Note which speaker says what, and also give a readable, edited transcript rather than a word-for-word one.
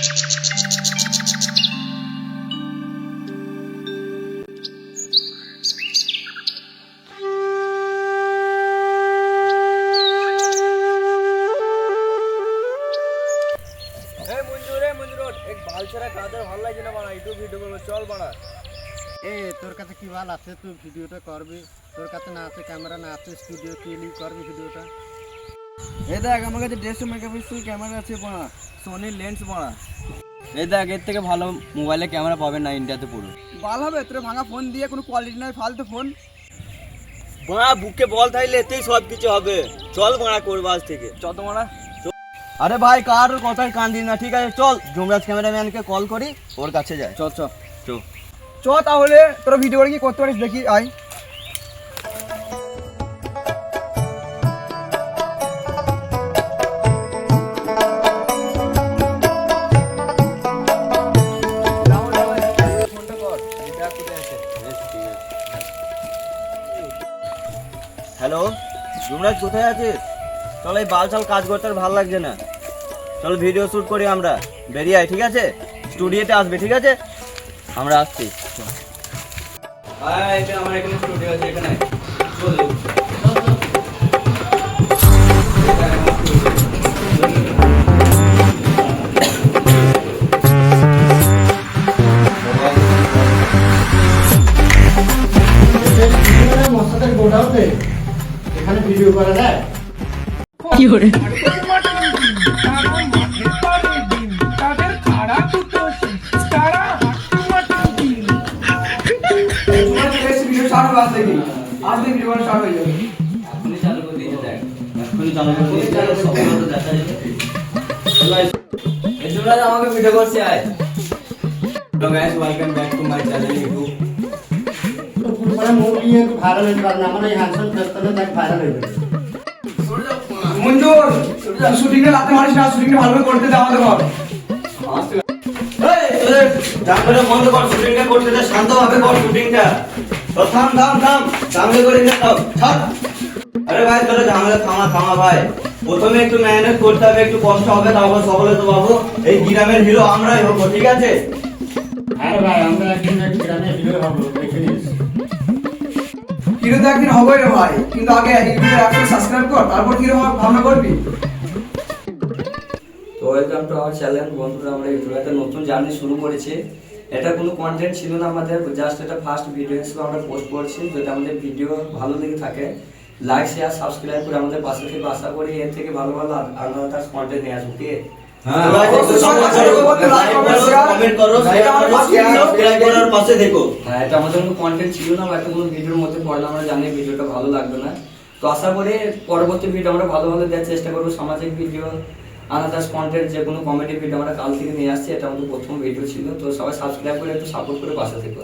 Speaker 1: তোর কাছে কি ভালো আছে, তুই ভিডিওটা করবি। তোর কাছে না আছে ক্যামেরা, না আছে স্টুডিও, ক্লিক করবি ভিডিওটা।
Speaker 2: এই দেখ আমার কাছে 150 মেগাপিক্সেল ক্যামেরা আছে বড়া, সোনির লেন্স বড়া। এই দেখ এর থেকে ভালো মোবাইলে ক্যামেরা পাবেন না ইন্ডিয়াতে পুরো।
Speaker 3: ভালো হবে তোর ভাঙা ফোন দিয়ে কোনো কোয়ালিটি নাই, ফালতু ফোন।
Speaker 4: বড়া বুকে বল থাকলে এতেই সব কিছু হবে। চল বড়া করবো আজ থেকে।
Speaker 2: চল তো বড়া। আরে ভাই কার কথায় কান দিন না, ঠিক আছে চল যুবরাজ ক্যামেরাম্যানকে কল করি, ওর কাছে যাই।
Speaker 3: চল চল
Speaker 2: চল
Speaker 3: চ তাহলে তোর ভিডিও কি করতে পারিস দেখি আয়।
Speaker 4: হ্যালো যুবরাজ কোথায় আছিস? চল এই বালছাল কাজ করতে আর ভালো লাগছে না, চল ভিডিও শুট করি আমরা। বেরিয়ে আয় ঠিক আছে, স্টুডিওতে আসবে ঠিক আছে, আমরা আসছি।
Speaker 2: আমার এখানে স্টুডিও আছে, এখানে চল।
Speaker 1: এখানে ভিডিও করা যায়
Speaker 5: কি করে?
Speaker 2: আমাকে ভিডিও করছে আয়। Hello guys, welcome back to my channel YouTube.
Speaker 1: Viral হইতে পারে না, আমার এই হ্যান্ডসাম ফেসটা দেখ ভাইরাল হয়ে যাবে।
Speaker 3: মঞ্জুর শুটিংটা রাতে মারিস না, শুটিংটা ভালোভাবে করতে দে আমাদের ঘর।
Speaker 4: এই তোদের জানলা বন্ধ কর, শুটিংটা করতে দে, শান্তভাবে কর শুটিংটা। তো থাম থাম থাম, সামনে করে নে সব ছাড়। আরে ভাই তোরা ঝামেলা থামা ভাই। প্রথমে একটু মেহনত করতে হবে, একটু কষ্ট হবে, তারপর সকলে তো পাবো। এই গ্রামের হিরো আমরাই হবো ঠিক আছে।
Speaker 1: আরে ভাই আমরা একদিন গ্রামে হিরো হব, দেখে নিস।
Speaker 3: হিরো তো একদিন হবই রে ভাই, কিন্তু আগে ইউটিউবে সাবস্ক্রাইব কর, তারপর হিরো ভাবনা করবি।
Speaker 2: তো ওয়েলকাম টু আওয়ার চ্যানেল। বন্ধুরা আমরা ইউটিউবে একটা নতুন জার্নি শুরু করেছি। এটা কোনো কন্টেন্ট ছিল না আমাদের, জাস্ট এটা ফার্স্ট ভিডিও হিসেবে আমরা পোস্ট করছি। যদি আমাদের ভিডিও ভালো লেগে থাকে লাইক শেয়ার সাবস্ক্রাইব করে আমাদের পাশে থেকে, আশা করি এর থেকে ভালো ভালো আলাদা কন্টেন্ট নিয়ে আসবো। কে
Speaker 4: হ্যাঁ কমেন্ট করো, শেয়ার করো, সাবস্ক্রাইব করার পাশে দেখো।
Speaker 2: হ্যাঁ এটা আমাদের কোনো কন্টেন্ট ছিল না, বা একটা কোনো ভিডিওর মধ্যে পড়লে আমরা জানি ভিডিওটা ভালো লাগবে না। তো আশা করি পরবর্তী ভিডিও আমরা ভালো ভালো দেওয়ার চেষ্টা করবো। সামাজিক ভিডিও, আনাদার্স কন্টেন্ট, যে কোনো কমেডি ভিডিও আমরা কাল থেকে নিয়ে আসছি। এটা আমাদের প্রথম ভিডিও ছিল। তো সবাই সাবস্ক্রাইব করে একটু সাপোর্ট করে পাশে থেকো।